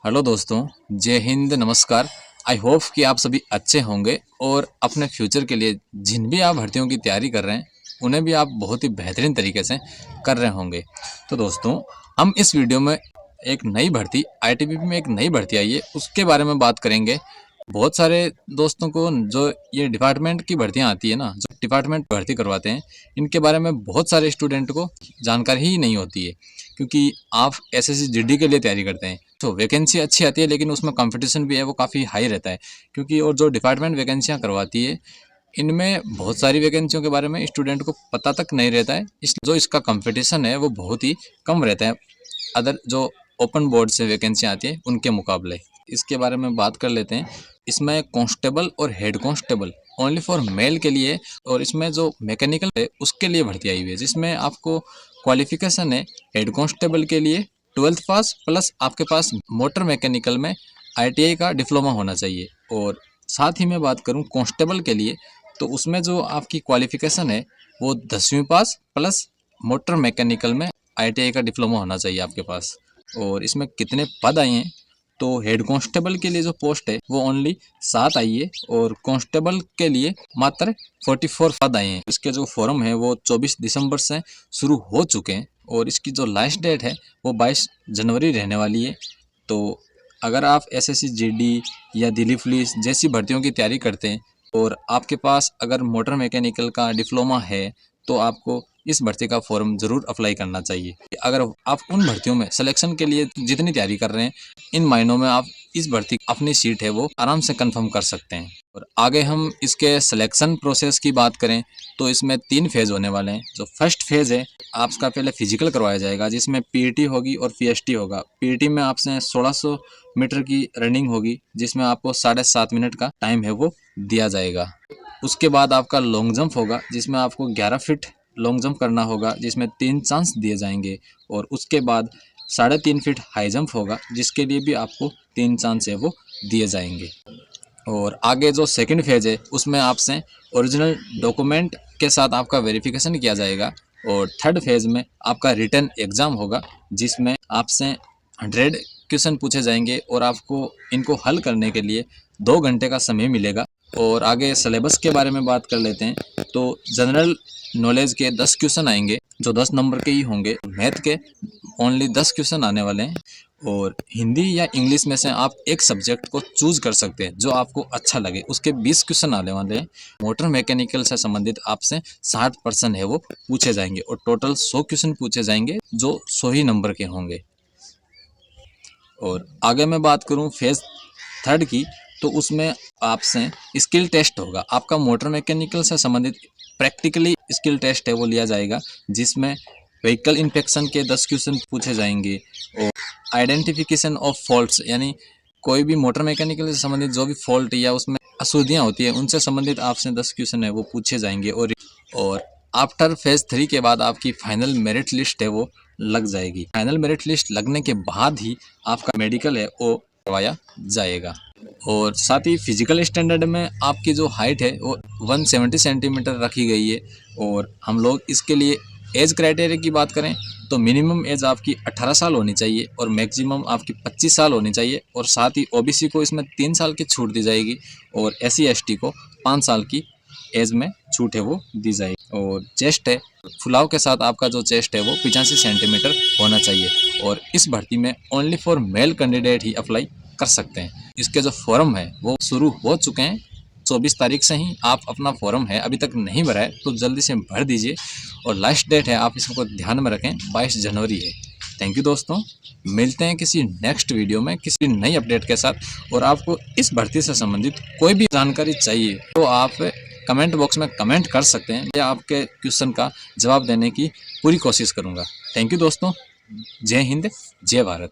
Hello दोस्तों, जय हिंद, नमस्कार। आई होप कि आप सभी अच्छे होंगे और अपने फ्यूचर के लिए जिन भी आप भर्तियों की तैयारी कर रहे हैं उन्हें भी आप बहुत ही बेहतरीन तरीके से कर रहे होंगे। तो दोस्तों, हम इस वीडियो में एक नई भर्ती आईटीबीपी में एक नई भर्ती आई है उसके बारे में बात करेंगे। बहुत सारे दोस्तों को जो ये डिपार्टमेंट की भर्तियां आती है ना, जो डिपार्टमेंट भर्ती करवाते हैं, इनके बारे में बहुत सारे स्टूडेंट को जानकारी ही नहीं होती है। क्योंकि आप एसएससी जीडी के लिए तैयारी करते हैं तो वैकेंसी अच्छी आती है, लेकिन उसमें कंपटीशन भी है, वो काफ़ी हाई रहता है। क्योंकि और जो डिपार्टमेंट वैकेंसियाँ करवाती है, इनमें बहुत सारी वैकेंसियों के बारे में स्टूडेंट को पता तक नहीं रहता है। जो इसका कंपटीशन है वो बहुत ही कम रहता है अदर जो ओपन बोर्ड से वैकेंसियाँ आती है उनके मुकाबले। इसके बारे में बात कर लेते हैं। इसमें कांस्टेबल और head constable only for male के लिए, और इसमें जो मैकेनिकल है उसके लिए भर्ती आई हुई है, जिसमें आपको क्वालिफिकेशन है हेड कांस्टेबल के लिए 12th पास प्लस आपके पास मोटर मैकेनिकल में आईटीआई का डिप्लोमा होना चाहिए। और साथ ही मैं बात करूं कांस्टेबल के लिए, तो उसमें जो आपकी क्वालिफिकेशन है वो 10वीं पास प्लस मोटर मैकेनिकल में आईटीआई का डिप्लोमा होना चाहिए आपके पास। और इसमें कितने पद आए हैं, तो हेड कांस्टेबल के लिए जो पोस्ट है वो ओनली 7 आई है, और कांस्टेबल के लिए मात्र 44 पद आए हैं। इसके जो फॉर्म है वो 24 दिसंबर से शुरू हो चुके हैं, और इसकी जो लास्ट डेट है वो 22 जनवरी रहने वाली है। तो अगर आप एसएससी जीडी या दिल्ली पुलिस जैसी भर्तियों की तैयारी करते हैं और आपके पास अगर मोटर मैकेनिकल का डिप्लोमा है, तो आपको इस भर्ती का फॉर्म ज़रूर अप्लाई करना चाहिए। अगर आप उन भर्तियों में सिलेक्शन के लिए जितनी तैयारी कर रहे हैं, इन महीनों में आप इस भर्ती अपनी सीट है वो आराम से कंफर्म कर सकते हैं। और आगे हम इसके सिलेक्शन प्रोसेस की बात करें तो इसमें 3 फेज़ होने वाले हैं। जो फर्स्ट फेज़ है, आपका पहले फिजिकल करवाया जाएगा, जिसमें पीईटी होगी और पीएसटी होगा। पीईटी में आपसे 1600 मीटर की रनिंग होगी, जिसमें आपको 7.5 मिनट का टाइम है वो दिया जाएगा। उसके बाद आपका लॉन्ग जंप होगा, जिसमें आपको 11 फीट लॉन्ग जंप करना होगा, जिसमें 3 चांस दिए जाएंगे। और उसके बाद 3.5 फीट हाई जंप होगा, जिसके लिए भी आपको 3 चांस है वो दिए जाएंगे। और आगे जो सेकंड फेज है उसमें आपसे ओरिजिनल डॉक्यूमेंट के साथ आपका वेरिफिकेशन किया जाएगा। और थर्ड फेज में आपका रिटन एग्ज़ाम होगा, जिसमें आपसे 100 क्वेश्चन पूछे जाएंगे और आपको इनको हल करने के लिए 2 घंटे का समय मिलेगा। और आगे सिलेबस के बारे में बात कर लेते हैं, तो जनरल नॉलेज के 10 क्वेश्चन आएंगे जो 10 नंबर के ही होंगे। मैथ के ओनली 10 क्वेश्चन आने वाले हैं। और हिंदी या इंग्लिश में से आप एक सब्जेक्ट को चूज कर सकते हैं जो आपको अच्छा लगे, उसके 20 क्वेश्चन आने वाले हैं। मोटर मैकेनिकल से संबंधित आपसे 60% है वो पूछे जाएंगे, और टोटल 100 क्वेश्चन पूछे जाएंगे जो 100 ही नंबर के होंगे। और आगे मैं बात करूं फेज थर्ड की, तो उसमें आपसे स्किल टेस्ट होगा। आपका मोटर मैकेनिकल से संबंधित प्रैक्टिकली स्किल टेस्ट है वो लिया जाएगा, जिसमें व्हीकल इंस्पेक्शन के 10 क्वेश्चन पूछे जाएंगे। और आइडेंटिफिकेशन ऑफ फॉल्ट्स, यानी कोई भी मोटर मैकेनिकल से संबंधित जो भी फॉल्ट या उसमें अशुद्धियाँ होती है उनसे संबंधित आपसे 10 क्वेश्चन है वो पूछे जाएंगे। और आफ्टर फेज 3 के बाद आपकी फाइनल मेरिट लिस्ट है वो लग जाएगी। फाइनल मेरिट लिस्ट लगने के बाद ही आपका मेडिकल है वो करवाया जाएगा। और साथ ही फिजिकल स्टैंडर्ड में आपकी जो हाइट है वो 170 सेंटीमीटर रखी गई है। और हम लोग इसके लिए एज क्राइटेरिया की बात करें तो मिनिमम एज आपकी 18 साल होनी चाहिए और मैक्सिमम आपकी 25 साल होनी चाहिए। और साथ ही ओबीसी को इसमें 3 साल की छूट दी जाएगी, और एससी एसटी को 5 साल की एज में छूट है वो दी जाएगी। और चेस्ट है, फुलाव के साथ आपका जो चेस्ट है वो 85 सेंटीमीटर होना चाहिए। और इस भर्ती में only for male candidate he apply कर सकते हैं। इसके जो फॉर्म है वो शुरू हो चुके हैं। 24 तारीख से ही आप अपना फॉर्म है अभी तक नहीं भरा है तो जल्दी से भर दीजिए। और लास्ट डेट है, आप इसको ध्यान में रखें, 22 जनवरी है। थैंक यू दोस्तों, मिलते हैं किसी नेक्स्ट वीडियो में किसी नई अपडेट के साथ। और आपको इस भर्ती से संबंधित कोई भी जानकारी चाहिए तो आप कमेंट बॉक्स में कमेंट कर सकते हैं, या आपके क्वेश्चन का जवाब देने की पूरी कोशिश करूँगा। थैंक यू दोस्तों, जय हिंद, जय भारत।